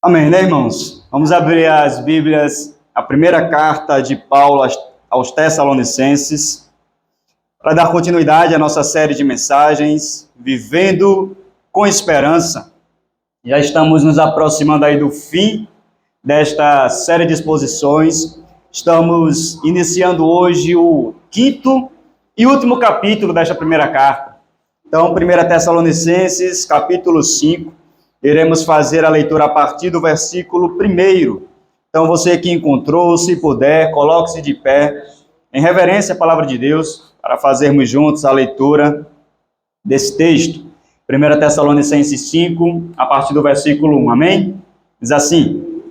Amém, né, irmãos? Vamos abrir as Bíblias, a primeira carta de Paulo aos Tessalonicenses, para dar continuidade à nossa série de mensagens, Vivendo com Esperança. Já estamos nos aproximando aí do fim desta série de exposições. Estamos iniciando hoje o quinto e último capítulo desta primeira carta. Então, 1 Tessalonicenses, capítulo 5. Iremos fazer a leitura a partir do versículo 1. Então, você que encontrou, se puder, coloque-se de pé, em reverência à palavra de Deus, para fazermos juntos a leitura desse texto. 1 Tessalonicenses 5, a partir do versículo 1, amém? Diz assim: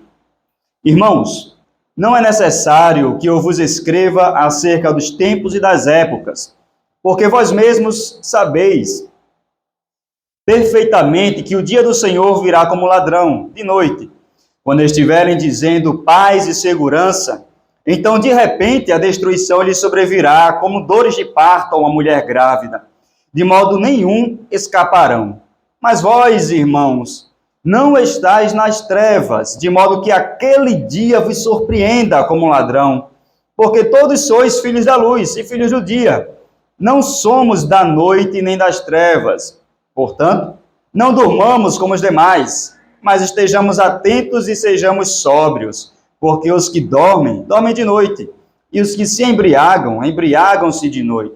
Irmãos, não é necessário que eu vos escreva acerca dos tempos e das épocas, porque vós mesmos sabeis perfeitamente que o dia do Senhor virá como ladrão, de noite. Quando estiverem dizendo paz e segurança, então de repente a destruição lhes sobrevirá como dores de parto a uma mulher grávida. De modo nenhum escaparão. Mas vós, irmãos, não estáis nas trevas, de modo que aquele dia vos surpreenda como ladrão. Porque todos sois filhos da luz e filhos do dia. Não somos da noite nem das trevas. Portanto, não durmamos como os demais, mas estejamos atentos e sejamos sóbrios, porque os que dormem, dormem de noite, e os que se embriagam, embriagam-se de noite.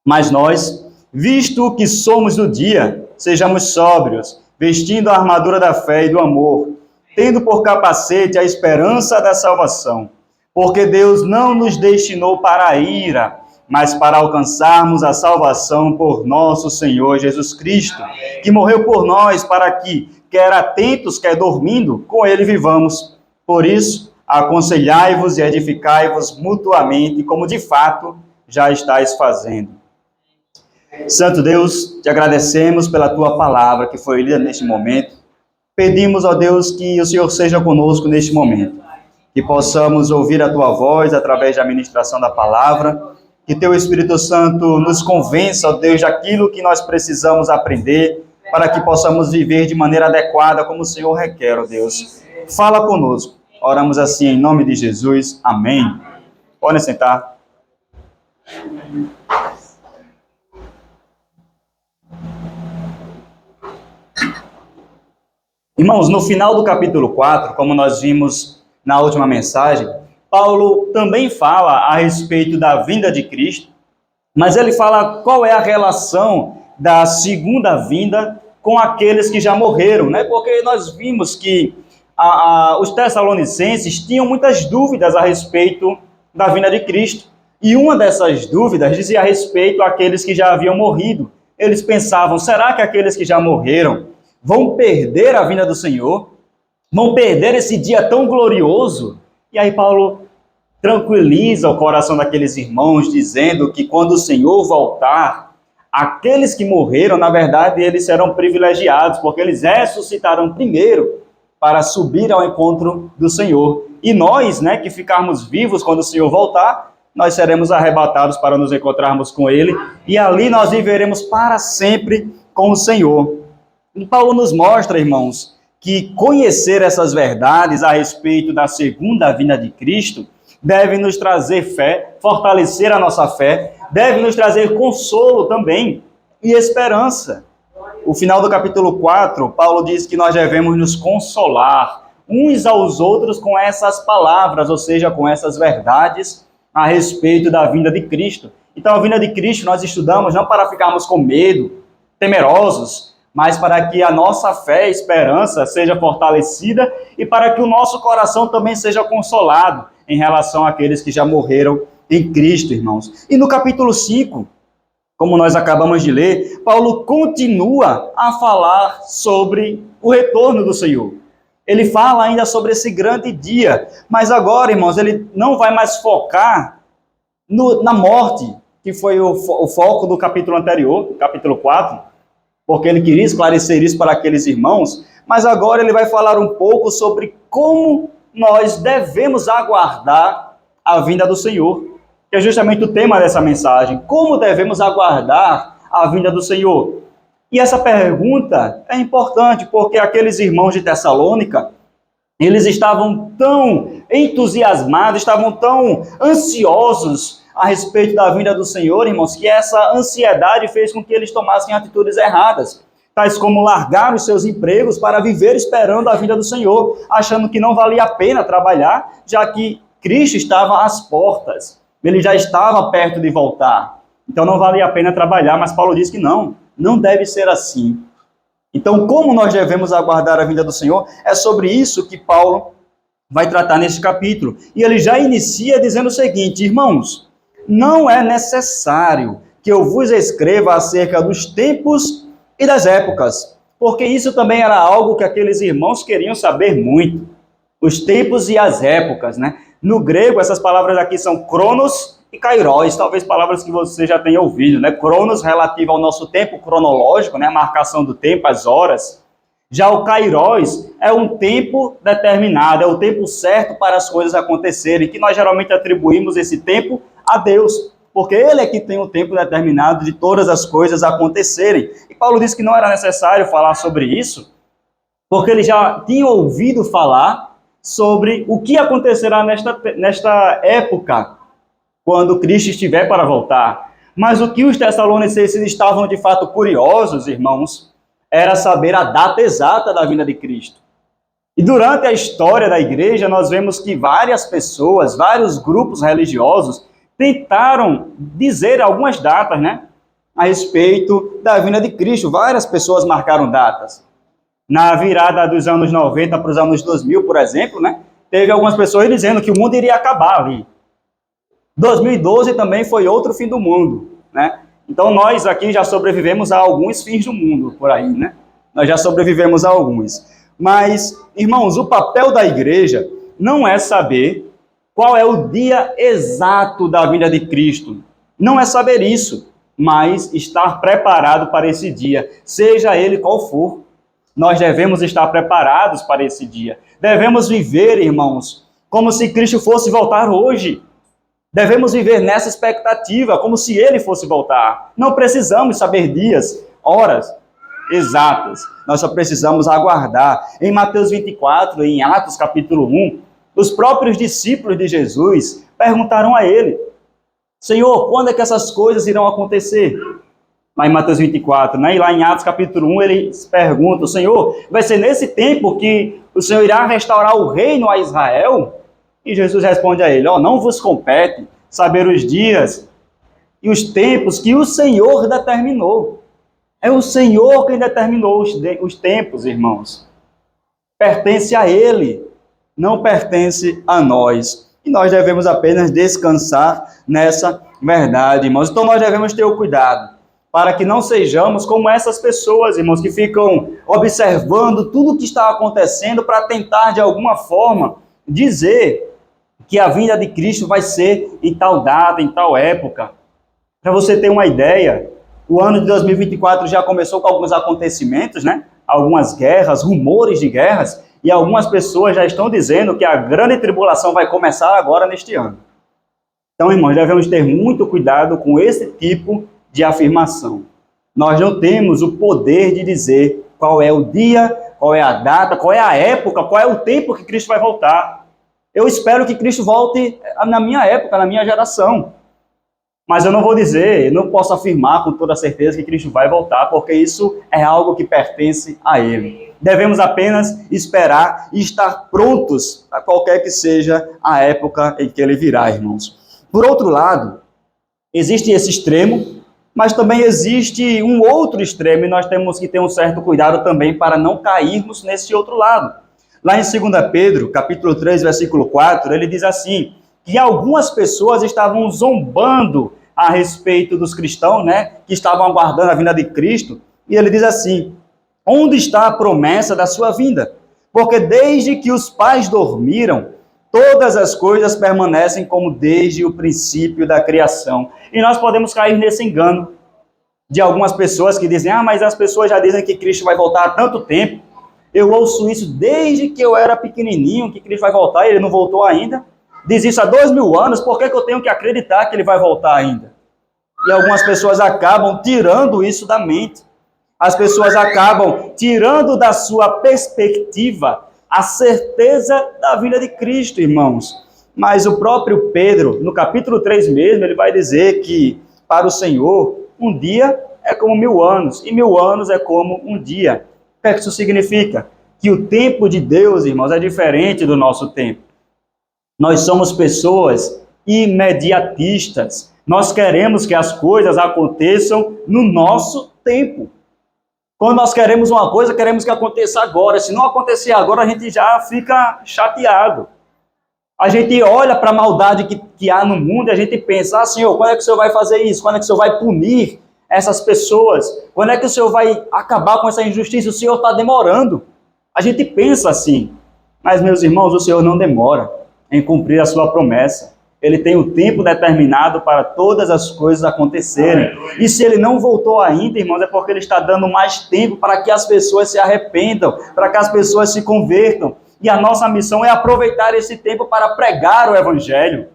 Mas nós, visto que somos do dia, sejamos sóbrios, vestindo a armadura da fé e do amor, tendo por capacete a esperança da salvação, porque Deus não nos destinou para a ira, mas para alcançarmos a salvação por nosso Senhor Jesus Cristo, que morreu por nós para que, quer atentos, quer dormindo, com ele vivamos. Por isso, aconselhai-vos e edificai-vos mutuamente, como de fato já estáis fazendo. Santo Deus, te agradecemos pela tua palavra que foi lida neste momento. Pedimos, ó Deus, que o Senhor seja conosco neste momento, que possamos ouvir a tua voz através da ministração da palavra. Que teu Espírito Santo nos convença, ó Deus, daquilo que nós precisamos aprender, para que possamos viver de maneira adequada, como o Senhor requer, ó Deus. Fala conosco. Oramos assim em nome de Jesus. Amém. Podem sentar. Irmãos, no final do capítulo 4, como nós vimos na última mensagem, Paulo também fala a respeito da vinda de Cristo, mas ele fala qual é a relação da segunda vinda com aqueles que já morreram, né? Porque nós vimos que os tessalonicenses tinham muitas dúvidas a respeito da vinda de Cristo, e uma dessas dúvidas dizia a respeito àqueles que já haviam morrido. Eles pensavam, será que aqueles que já morreram vão perder a vinda do Senhor? Vão perder esse dia tão glorioso? E aí Paulo tranquiliza o coração daqueles irmãos, dizendo que quando o Senhor voltar, aqueles que morreram, na verdade, eles serão privilegiados, porque eles ressuscitarão primeiro para subir ao encontro do Senhor. E nós, né, que ficarmos vivos quando o Senhor voltar, nós seremos arrebatados para nos encontrarmos com Ele, e ali nós viveremos para sempre com o Senhor. E Paulo nos mostra, irmãos, que conhecer essas verdades a respeito da segunda vinda de Cristo deve nos trazer fé, fortalecer a nossa fé, deve nos trazer consolo também e esperança. O final do capítulo 4, Paulo diz que nós devemos nos consolar uns aos outros com essas palavras, ou seja, com essas verdades a respeito da vinda de Cristo. Então, a vinda de Cristo nós estudamos não para ficarmos com medo, temerosos, mas para que a nossa fé e esperança seja fortalecida e para que o nosso coração também seja consolado em relação àqueles que já morreram em Cristo, irmãos. E no capítulo 5, como nós acabamos de ler, Paulo continua a falar sobre o retorno do Senhor. Ele fala ainda sobre esse grande dia, mas agora, irmãos, ele não vai mais focar na morte, que foi o foco do capítulo anterior, capítulo 4, porque ele queria esclarecer isso para aqueles irmãos, mas agora ele vai falar um pouco sobre como nós devemos aguardar a vinda do Senhor, que é justamente o tema dessa mensagem. Como devemos aguardar a vinda do Senhor? E essa pergunta é importante porque aqueles irmãos de Tessalônica Eles estavam tão entusiasmados, estavam tão ansiosos a respeito da vinda do Senhor, irmãos, que essa ansiedade fez com que eles tomassem atitudes erradas, tais como largar os seus empregos para viver esperando a vinda do Senhor, achando que não valia a pena trabalhar, já que Cristo estava às portas, ele já estava perto de voltar, então não valia a pena trabalhar, mas Paulo diz que não deve ser assim. Então, como nós devemos aguardar a vinda do Senhor, é sobre isso que Paulo vai tratar neste capítulo. E ele já inicia dizendo o seguinte: irmãos, não é necessário que eu vos escreva acerca dos tempos e das épocas, porque isso também era algo que aqueles irmãos queriam saber muito. Os tempos e as épocas, né? No grego, essas palavras aqui são cronos e kairos, talvez palavras que você já tenha ouvido, né? Cronos relativo ao nosso tempo cronológico, né? A marcação do tempo, as horas. Já o kairos é um tempo determinado, é o tempo certo para as coisas acontecerem, que nós geralmente atribuímos esse tempo a Deus, porque ele é que tem o tempo determinado de todas as coisas acontecerem. E Paulo disse que não era necessário falar sobre isso, porque ele já tinha ouvido falar sobre o que acontecerá nesta época, quando Cristo estiver para voltar. Mas o que os tessalonicenses estavam de fato curiosos, irmãos, era saber a data exata da vinda de Cristo. E durante a história da igreja, nós vemos que várias pessoas, vários grupos religiosos, tentaram dizer algumas datas, né, a respeito da vinda de Cristo. Várias pessoas marcaram datas. Na virada dos anos 90 para os anos 2000, por exemplo, né, teve algumas pessoas dizendo que o mundo iria acabar ali. 2012 também foi outro fim do mundo, né? Então nós aqui já sobrevivemos a alguns fins do mundo por aí, né? Nós já sobrevivemos a alguns. Mas, irmãos, o papel da igreja não é saber qual é o dia exato da vinda de Cristo. Não é saber isso, mas estar preparado para esse dia, seja ele qual for. Nós devemos estar preparados para esse dia. Devemos viver, irmãos, como se Cristo fosse voltar hoje. Devemos viver nessa expectativa, como se ele fosse voltar. Não precisamos saber dias, horas exatas. Nós só precisamos aguardar. Em Mateus 24, em Atos capítulo 1, os próprios discípulos de Jesus perguntaram a ele: Senhor, quando é que essas coisas irão acontecer? Lá em Mateus 24, né? E lá em Atos capítulo 1, eles perguntam: Senhor, vai ser nesse tempo que o Senhor irá restaurar o reino a Israel? E Jesus responde a ele: não vos compete saber os dias e os tempos que o Senhor determinou. É o Senhor quem determinou os tempos, irmãos. Pertence a Ele, não pertence a nós. E nós devemos apenas descansar nessa verdade, irmãos. Então nós devemos ter o cuidado para que não sejamos como essas pessoas, irmãos, que ficam observando tudo o que está acontecendo para tentar, de alguma forma, dizer que a vinda de Cristo vai ser em tal data, em tal época. Para você ter uma ideia, o ano de 2024 já começou com alguns acontecimentos, né? Algumas guerras, rumores de guerras, e algumas pessoas já estão dizendo que a grande tribulação vai começar agora neste ano. Então, irmãos, devemos ter muito cuidado com esse tipo de afirmação. Nós não temos o poder de dizer qual é o dia, qual é a data, qual é a época, qual é o tempo que Cristo vai voltar. Eu espero que Cristo volte na minha época, na minha geração. Mas eu não vou dizer, eu não posso afirmar com toda certeza que Cristo vai voltar, porque isso é algo que pertence a Ele. Devemos apenas esperar e estar prontos a qualquer que seja a época em que Ele virá, irmãos. Por outro lado, existe esse extremo, mas também existe um outro extremo, e nós temos que ter um certo cuidado também para não cairmos nesse outro lado. Lá em 2 Pedro, capítulo 3, versículo 4, ele diz assim, que algumas pessoas estavam zombando a respeito dos cristãos, né, que estavam aguardando a vinda de Cristo, e ele diz assim: onde está a promessa da sua vinda? Porque desde que os pais dormiram, todas as coisas permanecem como desde o princípio da criação. E nós podemos cair nesse engano de algumas pessoas que dizem: ah, mas as pessoas já dizem que Cristo vai voltar há tanto tempo. Eu ouço isso desde que eu era pequenininho, que Cristo vai voltar e ele não voltou ainda. Diz isso há 2000 anos, por que eu tenho que acreditar que ele vai voltar ainda? E algumas pessoas acabam tirando isso da mente. As pessoas acabam tirando da sua perspectiva a certeza da vinda de Cristo, irmãos. Mas o próprio Pedro, no capítulo 3 mesmo, ele vai dizer que para o Senhor, um dia é como 1000 anos, e 1000 anos é como um dia. O que é que isso significa? Que o tempo de Deus, irmãos, é diferente do nosso tempo. Nós somos pessoas imediatistas. Nós queremos que as coisas aconteçam no nosso tempo. Quando nós queremos uma coisa, queremos que aconteça agora. Se não acontecer agora, a gente já fica chateado. A gente olha para a maldade que há no mundo e a gente pensa, Senhor, quando é que o Senhor vai fazer isso? Quando é que o Senhor vai punir essas pessoas? Quando é que o Senhor vai acabar com essa injustiça? O Senhor está demorando. A gente pensa assim. Mas, meus irmãos, o Senhor não demora em cumprir a sua promessa. Ele tem o tempo determinado para todas as coisas acontecerem. E se ele não voltou ainda, irmãos, é porque ele está dando mais tempo para que as pessoas se arrependam, para que as pessoas se convertam. E a nossa missão é aproveitar esse tempo para pregar o Evangelho,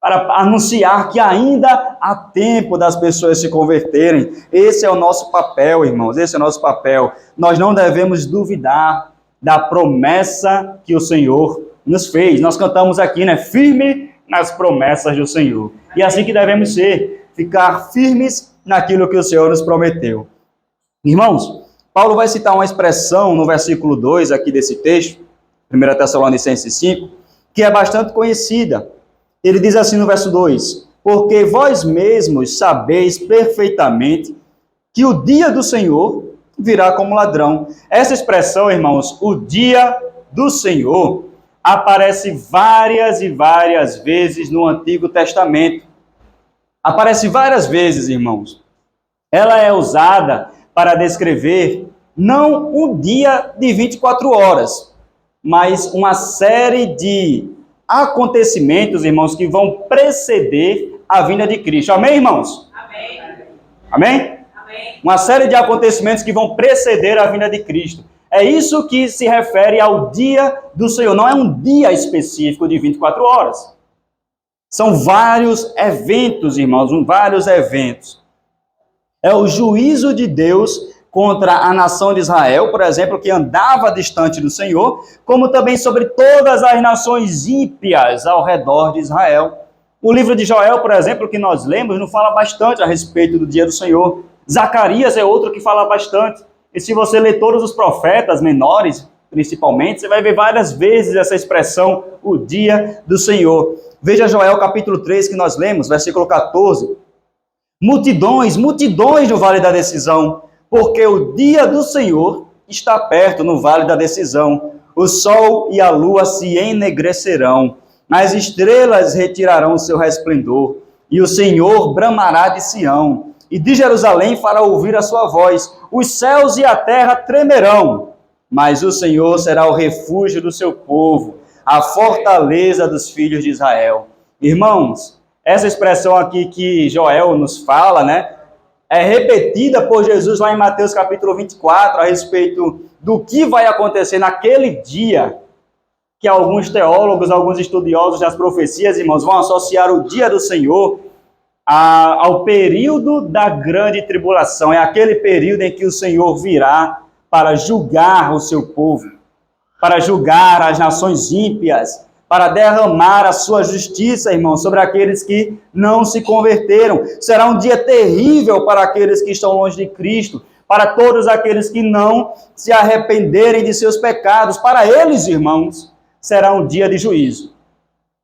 para anunciar que ainda há tempo das pessoas se converterem. Esse é o nosso papel, irmãos, esse é o nosso papel. Nós não devemos duvidar da promessa que o Senhor nos fez. Nós cantamos aqui, né? Firme nas promessas do Senhor. E é assim que devemos ser, ficar firmes naquilo que o Senhor nos prometeu. Irmãos, Paulo vai citar uma expressão no versículo 2 aqui desse texto, 1 Tessalonicenses 5, que é bastante conhecida. Ele diz assim no verso 2, porque vós mesmos sabeis perfeitamente que o dia do Senhor virá como ladrão. Essa expressão, irmãos, o dia do Senhor, aparece várias e várias vezes no Antigo Testamento. Aparece várias vezes, irmãos. Ela é usada para descrever não um dia de 24 horas, mas uma série de acontecimentos, irmãos, que vão preceder a vinda de Cristo. Amém, irmãos? Amém. Amém? Amém. Uma série de acontecimentos que vão preceder a vinda de Cristo. É isso que se refere ao dia do Senhor. Não é um dia específico de 24 horas. São vários eventos, irmãos, vários eventos. É o juízo de Deus contra a nação de Israel, por exemplo, que andava distante do Senhor, como também sobre todas as nações ímpias ao redor de Israel. O livro de Joel, por exemplo, que nós lemos, não fala bastante a respeito do dia do Senhor. Zacarias é outro que fala bastante. E se você ler todos os profetas menores, principalmente, você vai ver várias vezes essa expressão, o dia do Senhor. Veja Joel capítulo 3 que nós lemos, versículo 14. Multidões, multidões no vale da decisão, porque o dia do Senhor está perto no vale da decisão. O sol e a lua se ennegrecerão, as estrelas retirarão o seu resplendor, e o Senhor bramará de Sião, e de Jerusalém fará ouvir a sua voz. Os céus e a terra tremerão, mas o Senhor será o refúgio do seu povo, a fortaleza dos filhos de Israel. Irmãos, essa expressão aqui que Joel nos fala, né, é repetida por Jesus lá em Mateus capítulo 24, a respeito do que vai acontecer naquele dia, que alguns teólogos, alguns estudiosos das profecias, irmãos, vão associar o dia do Senhor ao período da grande tribulação. É aquele período em que o Senhor virá para julgar o seu povo, para julgar as nações ímpias, para derramar a sua justiça, irmãos, sobre aqueles que não se converteram. Será um dia terrível para aqueles que estão longe de Cristo, para todos aqueles que não se arrependerem de seus pecados. Para eles, irmãos, será um dia de juízo.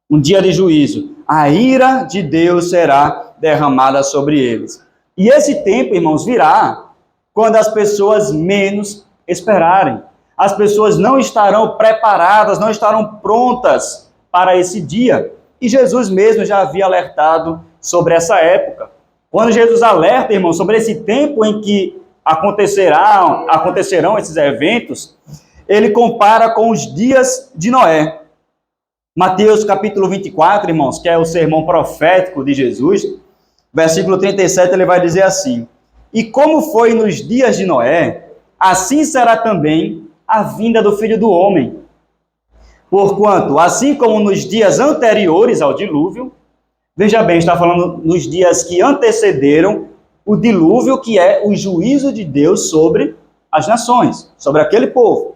Um dia de juízo. A ira de Deus será derramada sobre eles. E esse tempo, irmãos, virá quando as pessoas menos esperarem. As pessoas não estarão preparadas, não estarão prontas para esse dia. E Jesus mesmo já havia alertado sobre essa época. Quando Jesus alerta, irmão, sobre esse tempo em que acontecerão esses eventos, ele compara com os dias de Noé. Mateus capítulo 24, irmãos, que é o sermão profético de Jesus, versículo 37, ele vai dizer assim: e como foi nos dias de Noé, assim será também a vinda do Filho do Homem. Porquanto, assim como nos dias anteriores ao dilúvio, veja bem, está falando nos dias que antecederam o dilúvio, que é o juízo de Deus sobre as nações, sobre aquele povo.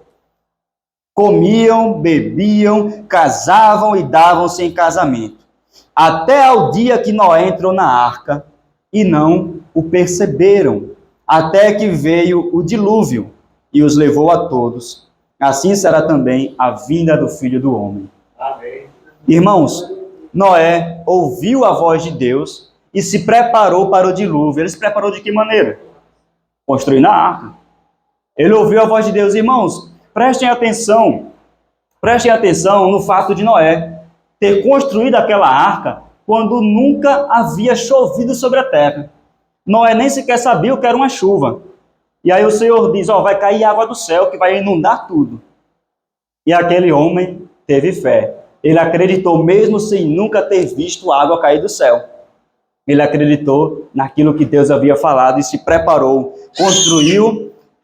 comiam, bebiam, casavam e davam-se em casamento, até ao dia que Noé entrou na arca, e não o perceberam, até que veio o dilúvio e os levou a todos. Assim será também a vinda do Filho do Homem. Amém. Irmãos, Noé ouviu a voz de Deus e se preparou para o dilúvio. Ele se preparou de que maneira? Construindo a arca. Ele ouviu a voz de Deus. Irmãos, prestem atenção no fato de Noé ter construído aquela arca quando nunca havia chovido sobre a terra. Noé nem sequer sabia o que era uma chuva. E aí o Senhor diz, vai cair água do céu que vai inundar tudo. E aquele homem teve fé. Ele acreditou mesmo sem nunca ter visto água cair do céu. Ele acreditou naquilo que Deus havia falado e se preparou,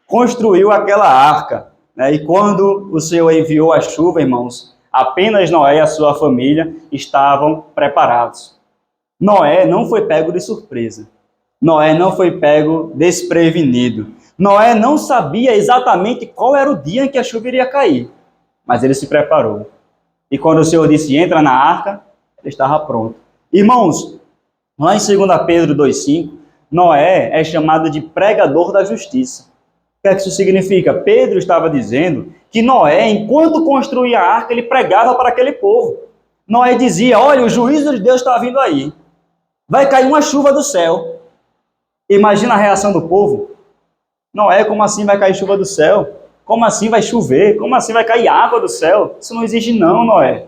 construiu aquela arca. Né? E quando o Senhor enviou a chuva, irmãos, apenas Noé e a sua família estavam preparados. Noé não foi pego de surpresa. Noé não foi pego desprevenido. Noé não sabia exatamente qual era o dia em que a chuva iria cair, mas ele se preparou. E quando o Senhor disse, entra na arca, ele estava pronto. Irmãos, lá em 2 Pedro 2,5, Noé é chamado de pregador da justiça. O que é que isso significa? Pedro estava dizendo que Noé, enquanto construía a arca, ele pregava para aquele povo. Noé dizia, olha, o juízo de Deus está vindo aí. Vai cair uma chuva do céu. Imagina a reação do povo. Noé, como assim vai cair chuva do céu? Como assim vai chover? Como assim vai cair água do céu? Isso não existe não, Noé.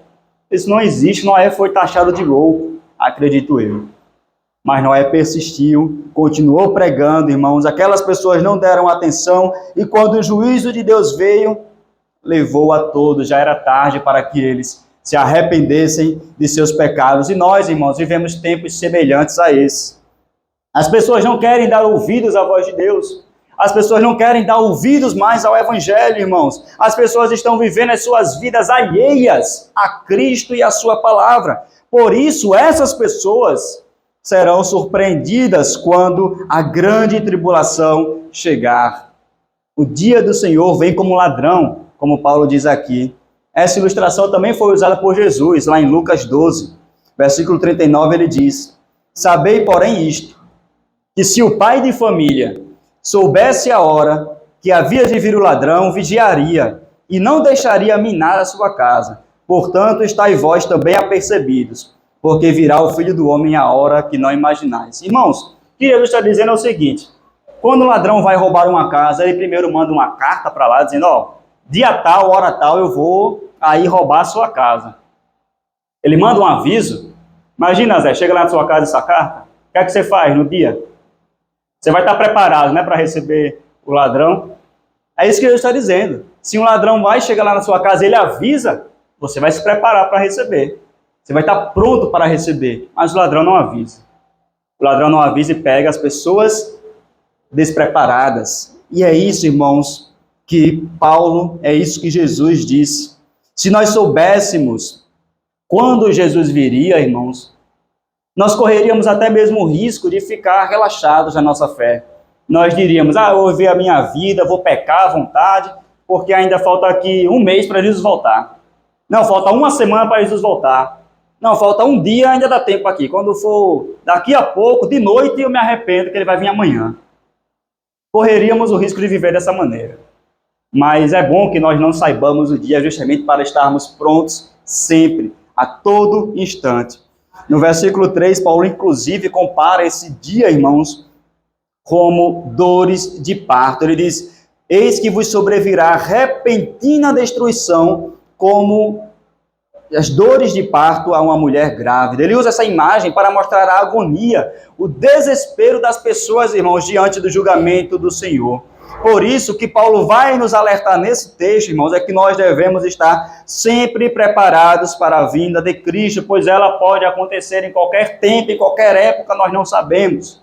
Isso não existe. Noé foi taxado de louco, acredito eu. Mas Noé persistiu, continuou pregando, irmãos. Aquelas pessoas não deram atenção e quando o juízo de Deus veio, levou a todos. Já era tarde para que eles se arrependessem de seus pecados. E nós, irmãos, vivemos tempos semelhantes a esse. As pessoas não querem dar ouvidos à voz de Deus. As pessoas não querem dar ouvidos mais ao Evangelho, irmãos. As pessoas estão vivendo as suas vidas alheias a Cristo e a sua palavra. Por isso, essas pessoas serão surpreendidas quando a grande tribulação chegar. O dia do Senhor vem como ladrão, como Paulo diz aqui. Essa ilustração também foi usada por Jesus, lá em Lucas 12, versículo 39, ele diz, sabei, porém, isto, que se o pai de família soubesse a hora que havia de vir o ladrão, vigiaria, e não deixaria minar a sua casa. Portanto, estáis vós também apercebidos, porque virá o Filho do Homem a hora que não imaginais. Irmãos, o que Jesus está dizendo é o seguinte, quando o ladrão vai roubar uma casa, ele primeiro manda uma carta para lá, dizendo, dia tal, hora tal, eu vou aí roubar a sua casa. Ele manda um aviso. Imagina, Zé, chega lá na sua casa essa carta, o que é que você faz no dia? Você vai estar preparado, né, para receber o ladrão. É isso que Jesus está dizendo. Se um ladrão vai chegar lá na sua casa, ele avisa, você vai se preparar para receber. Você vai estar pronto para receber. Mas o ladrão não avisa. O ladrão não avisa e pega as pessoas despreparadas. E é isso, irmãos, que Paulo, é isso que Jesus disse. Se nós soubéssemos quando Jesus viria, irmãos, nós correríamos até mesmo o risco de ficar relaxados na nossa fé. Nós diríamos, eu vou viver a minha vida, vou pecar à vontade, porque ainda falta aqui um mês para Jesus voltar. Não, falta uma semana para Jesus voltar. Não, falta um dia, ainda dá tempo aqui. Quando for daqui a pouco, de noite, eu me arrependo que ele vai vir amanhã. Correríamos o risco de viver dessa maneira. Mas é bom que nós não saibamos o dia justamente para estarmos prontos sempre, a todo instante. No versículo 3, Paulo inclusive compara esse dia, irmãos, como dores de parto. Ele diz, eis que vos sobrevirá repentina destruição, como as dores de parto a uma mulher grávida. Ele usa essa imagem para mostrar a agonia, o desespero das pessoas, irmãos, diante do julgamento do Senhor. Por isso que Paulo vai nos alertar nesse texto, irmãos, é que nós devemos estar sempre preparados para a vinda de Cristo, pois ela pode acontecer em qualquer tempo, em qualquer época, nós não sabemos.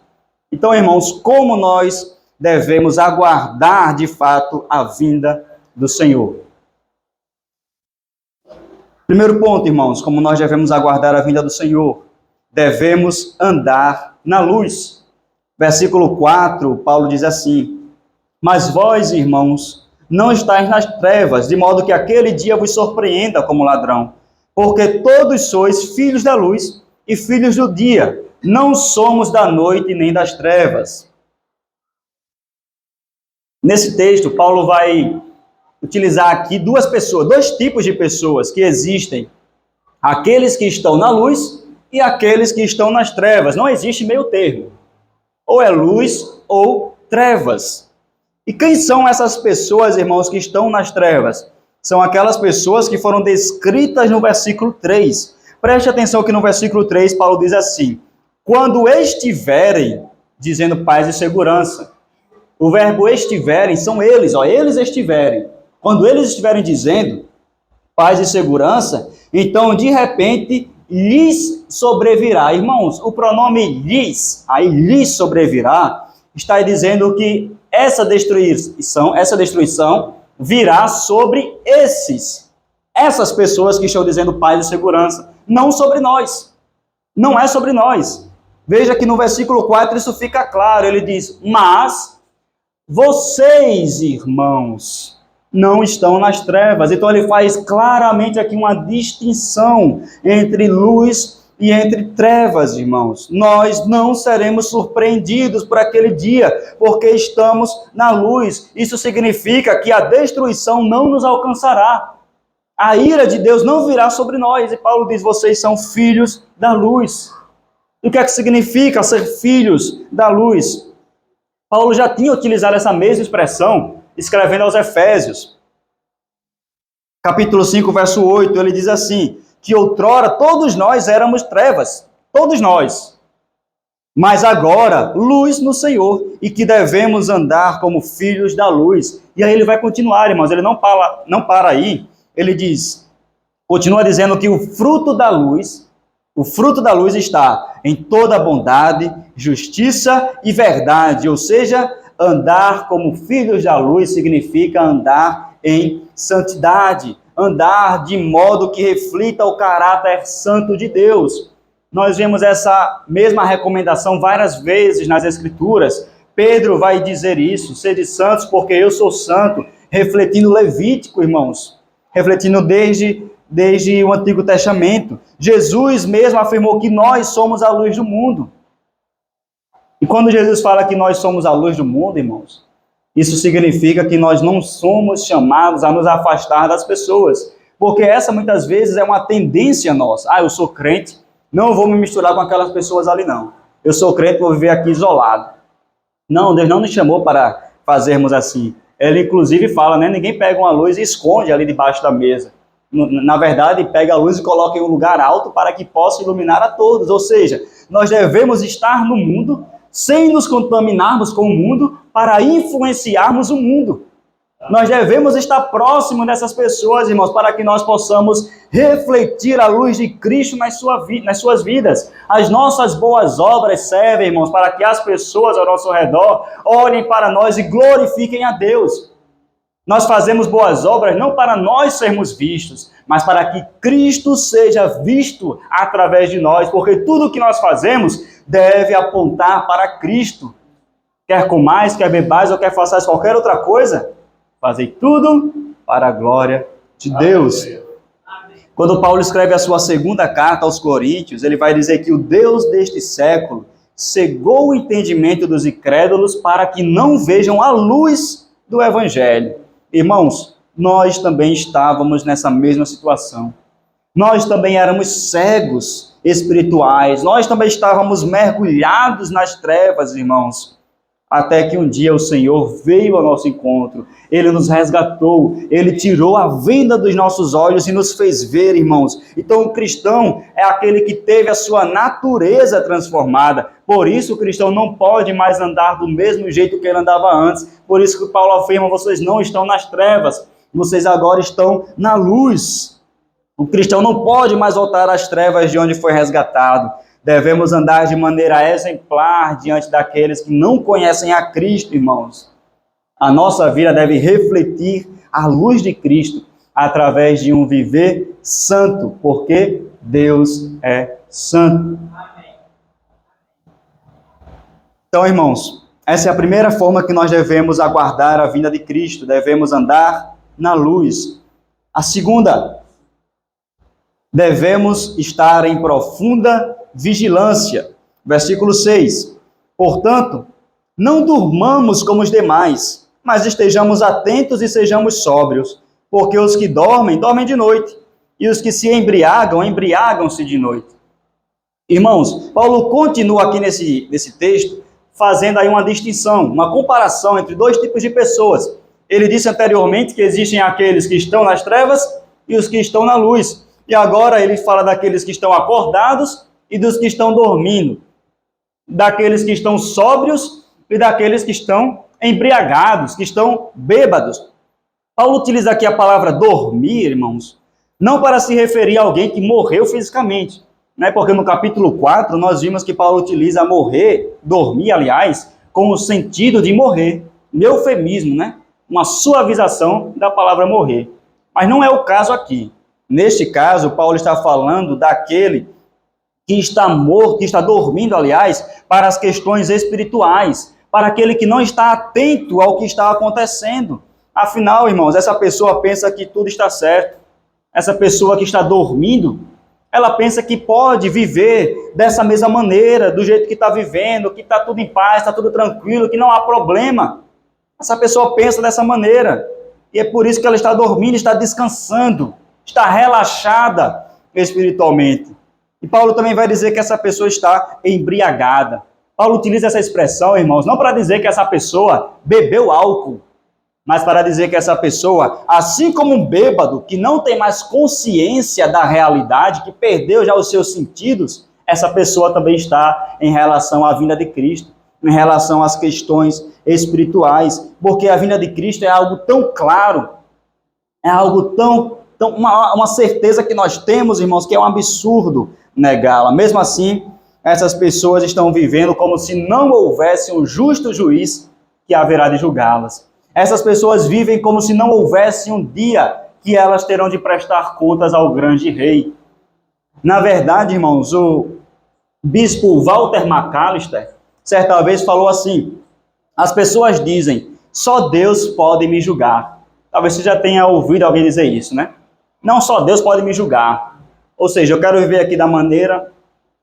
Então, irmãos, como nós devemos aguardar de fato a vinda do Senhor? Primeiro ponto, irmãos, como nós devemos aguardar a vinda do Senhor? Devemos andar na luz. Versículo 4, Paulo diz assim, mas vós, irmãos, não estáis nas trevas, de modo que aquele dia vos surpreenda como ladrão. Porque todos sois filhos da luz e filhos do dia, não somos da noite nem das trevas. Nesse texto, Paulo vai utilizar aqui dois tipos de pessoas que existem. Aqueles que estão na luz e aqueles que estão nas trevas. Não existe meio termo. Ou é luz ou trevas. E quem são essas pessoas, irmãos, que estão nas trevas? São aquelas pessoas que foram descritas no versículo 3. Preste atenção que no versículo 3, Paulo diz assim: quando estiverem, dizendo paz e segurança. O verbo estiverem são eles, eles estiverem. Quando eles estiverem dizendo paz e segurança, então de repente lhes sobrevirá. Irmãos, o pronome lhes, aí lhes sobrevirá, está dizendo que essa destruição virá sobre essas pessoas que estão dizendo paz e segurança, não sobre nós. Não é sobre nós. Veja que no versículo 4 isso fica claro, ele diz: mas vocês, irmãos, não estão nas trevas. Então ele faz claramente aqui uma distinção entre luz e entre trevas, irmãos. Nós não seremos surpreendidos por aquele dia, porque estamos na luz. Isso significa que a destruição não nos alcançará. A ira de Deus não virá sobre nós. E Paulo diz: vocês são filhos da luz. E o que é que significa ser filhos da luz? Paulo já tinha utilizado essa mesma expressão escrevendo aos Efésios. Capítulo 5, verso 8, ele diz assim: que outrora todos nós éramos trevas, todos nós, mas agora luz no Senhor, e que devemos andar como filhos da luz. E aí ele vai continuar, irmãos, ele não para aí, ele diz, continua dizendo que o fruto da luz está em toda bondade, justiça e verdade, ou seja, andar como filhos da luz significa andar em santidade, andar de modo que reflita o caráter santo de Deus. Nós vemos essa mesma recomendação várias vezes nas Escrituras. Pedro vai dizer isso: sede santos porque eu sou santo, refletindo Levítico, irmãos, refletindo desde o Antigo Testamento. Jesus mesmo afirmou que nós somos a luz do mundo. E quando Jesus fala que nós somos a luz do mundo, irmãos, isso significa que nós não somos chamados a nos afastar das pessoas, porque essa muitas vezes é uma tendência nossa. Eu sou crente, não vou me misturar com aquelas pessoas ali não. Eu sou crente, vou viver aqui isolado. Não, Deus não nos chamou para fazermos assim. Ele inclusive fala, ninguém pega uma luz e esconde ali debaixo da mesa. Na verdade, pega a luz e coloca em um lugar alto para que possa iluminar a todos. Ou seja, nós devemos estar no mundo sem nos contaminarmos com o mundo para influenciarmos o mundo. Nós devemos estar próximos dessas pessoas, irmãos, para que nós possamos refletir a luz de Cristo nas suas vidas. As nossas boas obras servem, irmãos, para que as pessoas ao nosso redor olhem para nós e glorifiquem a Deus. Nós fazemos boas obras não para nós sermos vistos, mas para que Cristo seja visto através de nós, porque tudo que nós fazemos deve apontar para Cristo. Quer comais, quer bebais ou quer façais qualquer outra coisa, fazei tudo para a glória de Deus. Quando Paulo escreve a sua segunda carta aos Coríntios, ele vai dizer que o Deus deste século cegou o entendimento dos incrédulos para que não vejam a luz do Evangelho. Irmãos, nós também estávamos nessa mesma situação. Nós também éramos cegos espirituais. Nós também estávamos mergulhados nas trevas, irmãos. Até que um dia o Senhor veio ao nosso encontro. Ele nos resgatou. Ele tirou a venda dos nossos olhos e nos fez ver, irmãos. Então o cristão é aquele que teve a sua natureza transformada. Por isso o cristão não pode mais andar do mesmo jeito que ele andava antes. Por isso que Paulo afirma: vocês não estão nas trevas, vocês agora estão na luz. O cristão não pode mais voltar às trevas de onde foi resgatado. Devemos andar de maneira exemplar diante daqueles que não conhecem a Cristo, irmãos. A nossa vida deve refletir a luz de Cristo através de um viver santo, porque Deus é santo. Então, irmãos, Essa é a primeira forma que nós devemos aguardar a vinda de Cristo, devemos andar na luz. A segunda, devemos estar em profunda vigilância. Versículo 6. Portanto, não durmamos como os demais, mas estejamos atentos e sejamos sóbrios, porque os que dormem, dormem de noite, e os que se embriagam, embriagam-se de noite. Irmãos, Paulo continua aqui nesse texto, fazendo aí uma distinção, uma comparação entre dois tipos de pessoas. Ele disse anteriormente que existem aqueles que estão nas trevas e os que estão na luz. E agora ele fala daqueles que estão acordados e dos que estão dormindo, daqueles que estão sóbrios e daqueles que estão embriagados, que estão bêbados. Paulo utiliza aqui a palavra dormir, irmãos, não para se referir a alguém que morreu fisicamente, né? Porque no capítulo 4 nós vimos que Paulo utiliza morrer, dormir, aliás, com o sentido de morrer, um eufemismo, né? Uma suavização da palavra morrer. Mas não é o caso aqui. Neste caso, Paulo está falando daquele que está morto, que está dormindo, aliás, para as questões espirituais, para aquele que não está atento ao que está acontecendo. Afinal, irmãos, essa pessoa pensa que tudo está certo. Essa pessoa que está dormindo, ela pensa que pode viver dessa mesma maneira, do jeito que está vivendo, que está tudo em paz, está tudo tranquilo, que não há problema. Essa pessoa pensa dessa maneira. E é por isso que ela está dormindo, está descansando, está relaxada espiritualmente. E Paulo também vai dizer que essa pessoa está embriagada. Paulo utiliza essa expressão, irmãos, não para dizer que essa pessoa bebeu álcool, mas para dizer que essa pessoa, assim como um bêbado, que não tem mais consciência da realidade, que perdeu já os seus sentidos, essa pessoa também está em relação à vinda de Cristo, em relação às questões espirituais, porque a vinda de Cristo é algo tão claro, é algo uma certeza que nós temos, irmãos, que é um absurdo negá-la. Mesmo assim, essas pessoas estão vivendo como se não houvesse um justo juiz que haverá de julgá-las. Essas pessoas vivem como se não houvesse um dia que elas terão de prestar contas ao grande rei. Na verdade, irmãos, o bispo Walter McAllister, certa vez falou assim: as pessoas dizem, só Deus pode me julgar. Talvez você já tenha ouvido alguém dizer isso, né? Não, só Deus pode me julgar. Ou seja, eu quero viver aqui da maneira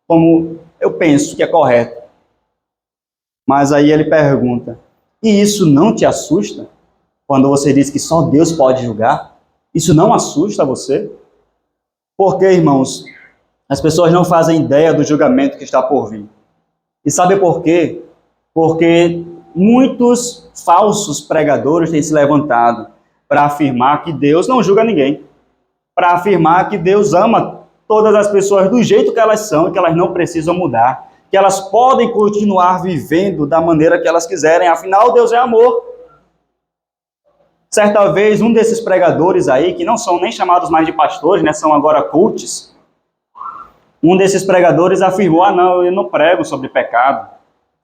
como eu penso que é correto. Mas aí ele pergunta, e isso não te assusta? Quando você diz que só Deus pode julgar? Isso não assusta você? Porque, irmãos, as pessoas não fazem ideia do julgamento que está por vir. E sabe por quê? Porque muitos falsos pregadores têm se levantado para afirmar que Deus não julga ninguém, para afirmar que Deus ama todas as pessoas do jeito que elas são e que elas não precisam mudar, que elas podem continuar vivendo da maneira que elas quiserem, afinal Deus é amor. Certa vez, um desses pregadores aí, que não são nem chamados mais de pastores, né, são agora coaches, um desses pregadores afirmou, não, eu não prego sobre pecado,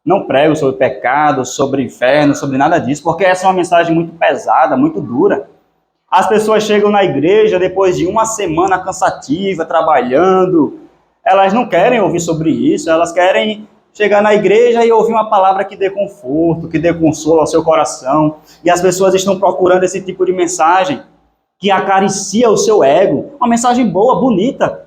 não prego sobre pecado, sobre inferno, sobre nada disso, porque essa é uma mensagem muito pesada, muito dura. As pessoas chegam na igreja depois de uma semana cansativa, trabalhando, elas não querem ouvir sobre isso, elas querem chegar na igreja e ouvir uma palavra que dê conforto, que dê consolo ao seu coração. E as pessoas estão procurando esse tipo de mensagem que acaricia o seu ego, uma mensagem boa, bonita,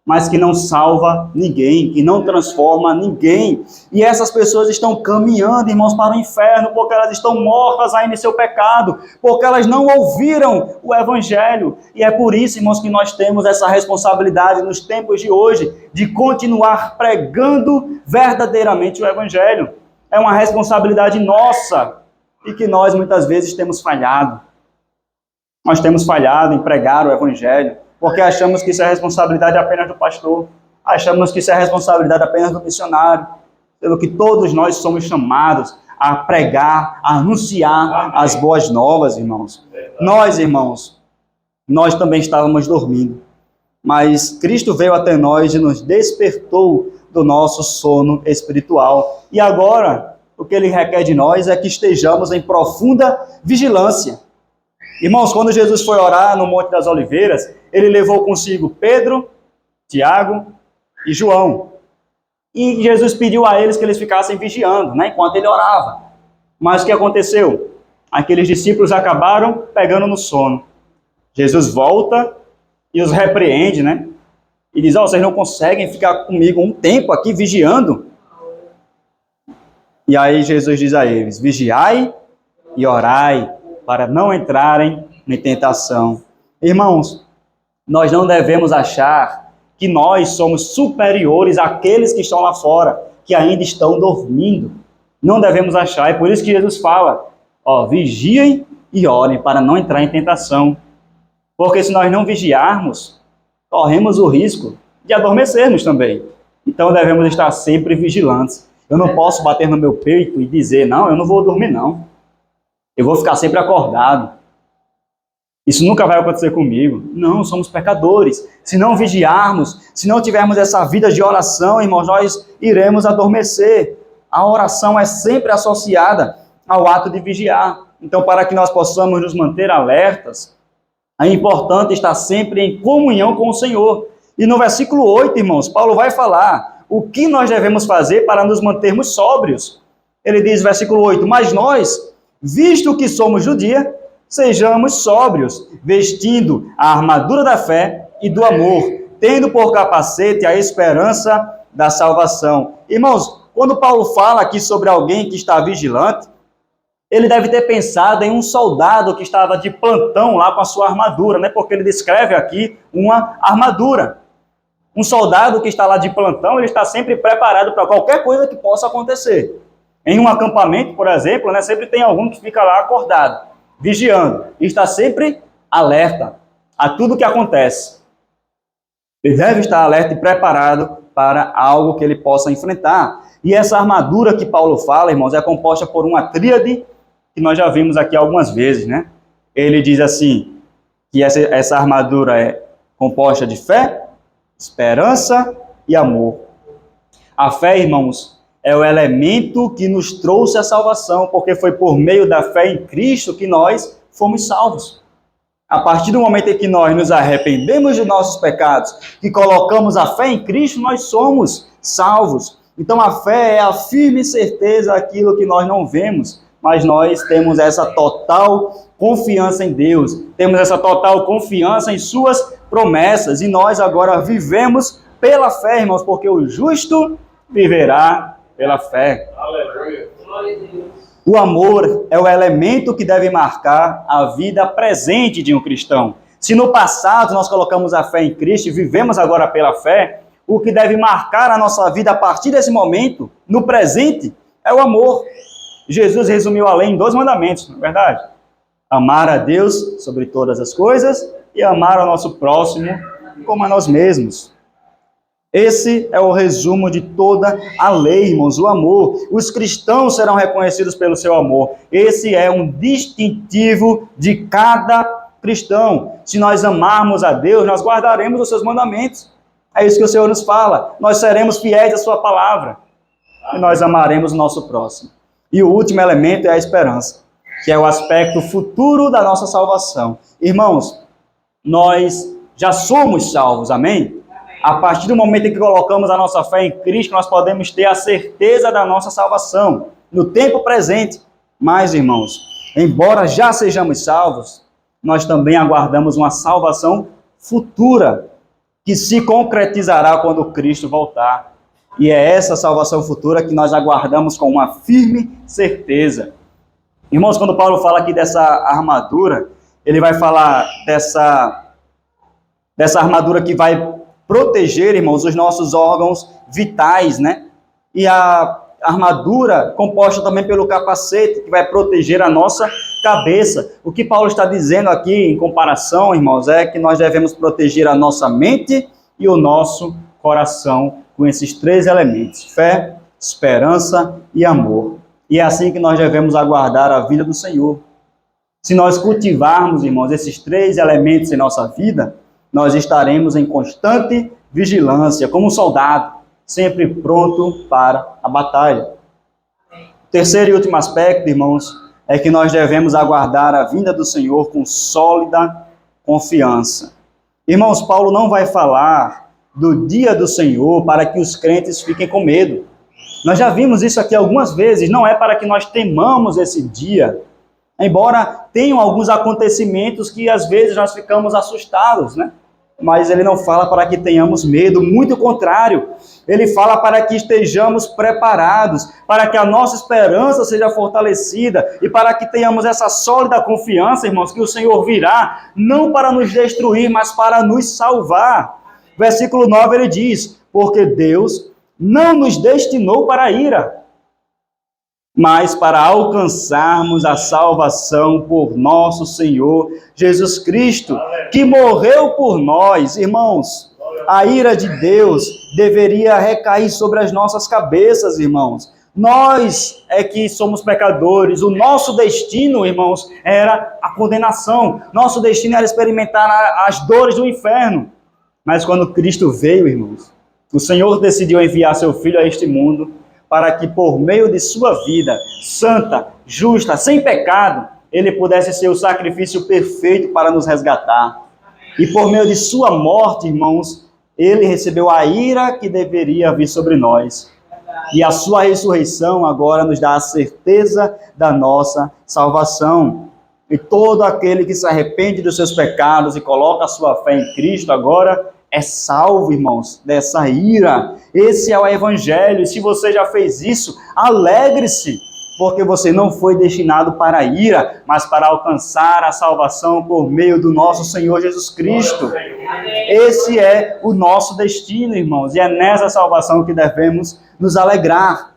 mas que não salva ninguém, que não transforma ninguém. E essas pessoas estão caminhando, irmãos, para o inferno, porque elas estão mortas ainda em seu pecado, porque elas não ouviram o Evangelho. E é por isso, irmãos, que nós temos essa responsabilidade nos tempos de hoje, de continuar pregando verdadeiramente o Evangelho. É uma responsabilidade nossa, e que nós muitas vezes temos falhado. Nós temos falhado em pregar o Evangelho, porque achamos que isso é responsabilidade apenas do pastor, achamos que isso é responsabilidade apenas do missionário, pelo que todos nós somos chamados a pregar, a anunciar as boas novas, irmãos. Nós, irmãos, nós também estávamos dormindo, mas Cristo veio até nós e nos despertou do nosso sono espiritual. E agora, o que Ele requer de nós é que estejamos em profunda vigilância. Irmãos, quando Jesus foi orar no Monte das Oliveiras, Ele levou consigo Pedro, Tiago e João. E Jesus pediu a eles que eles ficassem vigiando, né, enquanto Ele orava. Mas o que aconteceu? Aqueles discípulos acabaram pegando no sono. Jesus volta e os repreende, né? E diz, vocês não conseguem ficar comigo um tempo aqui vigiando? E aí Jesus diz a eles, vigiai e orai, para não entrarem em tentação. Irmãos, nós não devemos achar que nós somos superiores àqueles que estão lá fora, que ainda estão dormindo. Não devemos achar, é por isso que Jesus fala, vigiem e orem para não entrar em tentação. Porque se nós não vigiarmos, corremos o risco de adormecermos também. Então devemos estar sempre vigilantes. Eu não posso bater no meu peito e dizer, não, eu não vou dormir não. Eu vou ficar sempre acordado. Isso nunca vai acontecer comigo. Não, somos pecadores. Se não vigiarmos, se não tivermos essa vida de oração, irmãos, nós iremos adormecer. A oração é sempre associada ao ato de vigiar. Então, para que nós possamos nos manter alertas, é importante estar sempre em comunhão com o Senhor. E no versículo 8, irmãos, Paulo vai falar o que nós devemos fazer para nos mantermos sóbrios. Ele diz, versículo 8, mas nós, visto que somos do dia, sejamos sóbrios, vestindo a armadura da fé e do amor, tendo por capacete a esperança da salvação. Irmãos, quando Paulo fala aqui sobre alguém que está vigilante, ele deve ter pensado em um soldado que estava de plantão lá com a sua armadura, né? Porque ele descreve aqui uma armadura. Um soldado que está lá de plantão, ele está sempre preparado para qualquer coisa que possa acontecer. Em um acampamento, por exemplo, né, sempre tem algum que fica lá acordado, vigiando, e está sempre alerta a tudo que acontece. Ele deve estar alerta e preparado para algo que ele possa enfrentar. E essa armadura que Paulo fala, irmãos, é composta por uma tríade que nós já vimos aqui algumas vezes, né? Ele diz assim, que essa armadura é composta de fé, esperança e amor. A fé, irmãos, é o elemento que nos trouxe a salvação, porque foi por meio da fé em Cristo que nós fomos salvos. A partir do momento em que nós nos arrependemos de nossos pecados, que colocamos a fé em Cristo, nós somos salvos. Então a fé é a firme certeza daquilo que nós não vemos, mas nós temos essa total confiança em Deus, temos essa total confiança em suas promessas, e nós agora vivemos pela fé, irmãos, porque o justo viverá pela fé. Aleluia. O amor é o elemento que deve marcar a vida presente de um cristão. Se no passado nós colocamos a fé em Cristo e vivemos agora pela fé, o que deve marcar a nossa vida a partir desse momento, no presente, é o amor. Jesus resumiu a lei em 2 mandamentos, não é verdade? Amar a Deus sobre todas as coisas e amar ao nosso próximo como a nós mesmos. Esse é o resumo de toda a lei, irmãos, o amor. Os cristãos serão reconhecidos pelo seu amor. Esse é um distintivo de cada cristão. Se nós amarmos a Deus, nós guardaremos os seus mandamentos. É isso que o Senhor nos fala. Nós seremos fiéis à sua palavra. E nós amaremos o nosso próximo. E o último elemento é a esperança, que é o aspecto futuro da nossa salvação. Irmãos, nós já somos salvos, amém? A partir do momento em que colocamos a nossa fé em Cristo, nós podemos ter a certeza da nossa salvação no tempo presente. Mas, irmãos, embora já sejamos salvos, nós também aguardamos uma salvação futura, que se concretizará quando Cristo voltar. E é essa salvação futura que nós aguardamos com uma firme certeza. Irmãos, quando Paulo fala aqui dessa armadura, ele vai falar dessa armadura que vai proteger, irmãos, os nossos órgãos vitais, né? E a armadura composta também pelo capacete, que vai proteger a nossa cabeça. O que Paulo está dizendo aqui, em comparação, irmãos, é que nós devemos proteger a nossa mente e o nosso coração com esses 3 elementos: fé, esperança e amor. E é assim que nós devemos aguardar a vinda do Senhor. Se nós cultivarmos, irmãos, esses 3 elementos em nossa vida, nós estaremos em constante vigilância, como um soldado, sempre pronto para a batalha. O terceiro e último aspecto, irmãos, é que nós devemos aguardar a vinda do Senhor com sólida confiança. Irmãos, Paulo não vai falar do dia do Senhor para que os crentes fiquem com medo. Nós já vimos isso aqui algumas vezes, não é para que nós temamos esse dia, embora tenham alguns acontecimentos que às vezes nós ficamos assustados, né? Mas ele não fala para que tenhamos medo, muito contrário. Ele fala para que estejamos preparados, para que a nossa esperança seja fortalecida e para que tenhamos essa sólida confiança, irmãos, que o Senhor virá, não para nos destruir, mas para nos salvar. Versículo 9 ele diz, porque Deus não nos destinou para a ira, mas para alcançarmos a salvação por nosso Senhor Jesus Cristo, que morreu por nós. Irmãos, a ira de Deus deveria recair sobre as nossas cabeças, irmãos. Nós é que somos pecadores, o nosso destino, irmãos, era a condenação, nosso destino era experimentar as dores do inferno. Mas quando Cristo veio, irmãos, o Senhor decidiu enviar seu Filho a este mundo, para que por meio de sua vida santa, justa, sem pecado, ele pudesse ser o sacrifício perfeito para nos resgatar. E por meio de sua morte, irmãos, ele recebeu a ira que deveria vir sobre nós. E a sua ressurreição agora nos dá a certeza da nossa salvação. E todo aquele que se arrepende dos seus pecados e coloca a sua fé em Cristo agora é salvo, irmãos, dessa ira. Esse é o Evangelho. E se você já fez isso, alegre-se, porque você não foi destinado para a ira, mas para alcançar a salvação por meio do nosso Senhor Jesus Cristo. Esse é o nosso destino, irmãos, e é nessa salvação que devemos nos alegrar.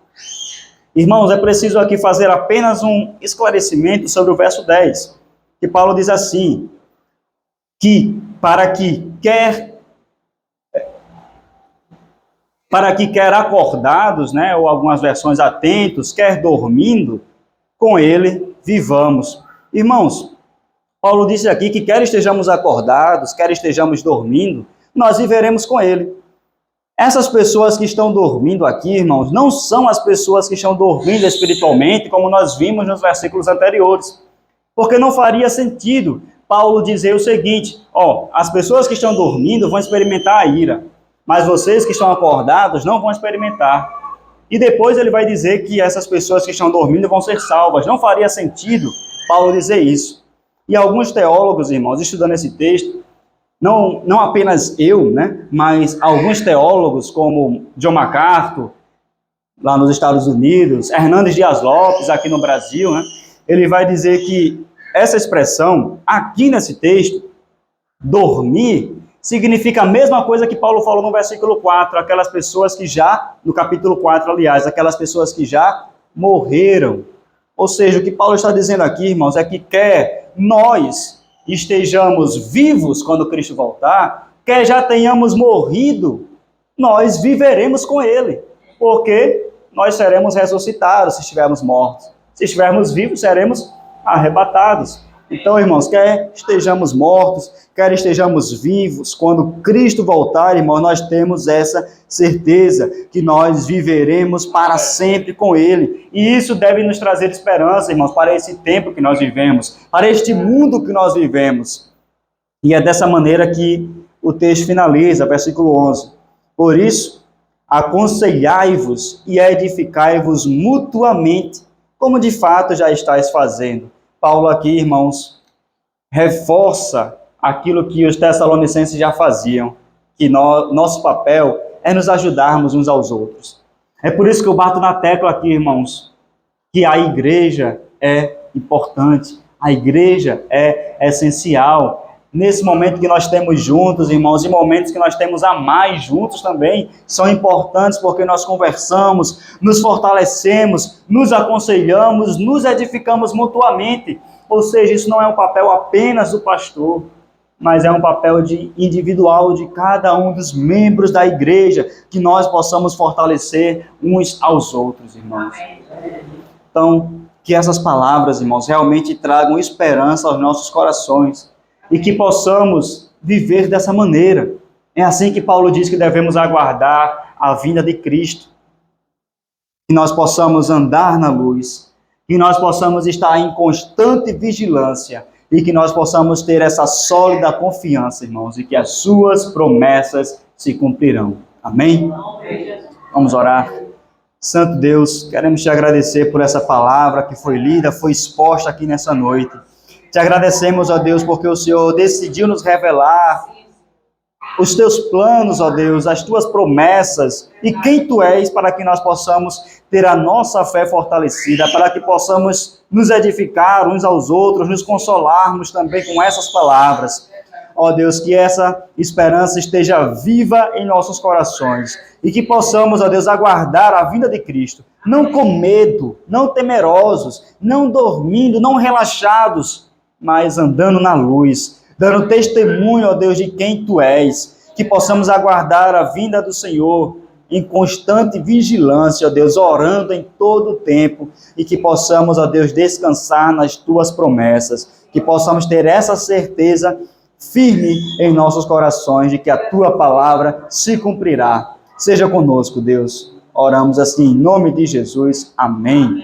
Irmãos, é preciso aqui fazer apenas um esclarecimento sobre o verso 10, que Paulo diz assim, que para que quer acordados, né, ou algumas versões atentos, quer dormindo, com ele vivamos. Irmãos, Paulo disse aqui que quer estejamos acordados, quer estejamos dormindo, nós viveremos com ele. Essas pessoas que estão dormindo aqui, irmãos, não são as pessoas que estão dormindo espiritualmente, como nós vimos nos versículos anteriores. Porque não faria sentido Paulo dizer o seguinte, as pessoas que estão dormindo vão experimentar a ira, mas vocês que estão acordados não vão experimentar. E depois ele vai dizer que essas pessoas que estão dormindo vão ser salvas. Não faria sentido Paulo dizer isso. E alguns teólogos, irmãos, estudando esse texto, não apenas eu, né, mas alguns teólogos como John MacArthur, lá nos Estados Unidos, Hernandes Dias Lopes, aqui no Brasil, né, ele vai dizer que essa expressão, aqui nesse texto, dormir, significa a mesma coisa que Paulo falou no versículo 4, aquelas pessoas que já, no capítulo 4, aliás, aquelas pessoas que já morreram. Ou seja, o que Paulo está dizendo aqui, irmãos, é que quer nós estejamos vivos quando Cristo voltar, quer já tenhamos morrido, nós viveremos com Ele, porque nós seremos ressuscitados se estivermos mortos. Se estivermos vivos, seremos arrebatados. Então, irmãos, quer estejamos mortos, quer estejamos vivos, quando Cristo voltar, irmãos, nós temos essa certeza que nós viveremos para sempre com Ele. E isso deve nos trazer esperança, irmãos, para esse tempo que nós vivemos, para este mundo que nós vivemos. E é dessa maneira que o texto finaliza, versículo 11. Por isso, aconselhai-vos e edificai-vos mutuamente, como de fato já estáis fazendo. Paulo aqui, irmãos, reforça aquilo que os tessalonicenses já faziam, que nosso papel é nos ajudarmos uns aos outros. É por isso que eu bato na tecla aqui, irmãos, que a igreja é importante, a igreja é essencial. Nesse momento que nós temos juntos, irmãos, e momentos que nós temos a mais juntos também, são importantes porque nós conversamos, nos fortalecemos, nos aconselhamos, nos edificamos mutuamente. Ou seja, isso não é um papel apenas do pastor, mas é um papel individual de cada um dos membros da igreja, que nós possamos fortalecer uns aos outros, irmãos. Então, que essas palavras, irmãos, realmente tragam esperança aos nossos corações, e que possamos viver dessa maneira. É assim que Paulo diz que devemos aguardar a vinda de Cristo. Que nós possamos andar na luz, que nós possamos estar em constante vigilância e que nós possamos ter essa sólida confiança, irmãos, e que as suas promessas se cumprirão. Amém? Vamos orar. Santo Deus, queremos te agradecer por essa palavra que foi lida, foi exposta aqui nessa noite. Te agradecemos, ó Deus, porque o Senhor decidiu nos revelar os teus planos, ó Deus, as tuas promessas e quem tu és, para que nós possamos ter a nossa fé fortalecida, para que possamos nos edificar uns aos outros, nos consolarmos também com essas palavras. Ó Deus, que essa esperança esteja viva em nossos corações e que possamos, ó Deus, aguardar a vinda de Cristo, não com medo, não temerosos, não dormindo, não relaxados, mas andando na luz, dando testemunho, ó Deus, de quem tu és, que possamos aguardar a vinda do Senhor em constante vigilância, ó Deus, orando em todo o tempo, e que possamos, ó Deus, descansar nas tuas promessas, que possamos ter essa certeza firme em nossos corações de que a tua palavra se cumprirá. Seja conosco, Deus. Oramos assim em nome de Jesus. Amém.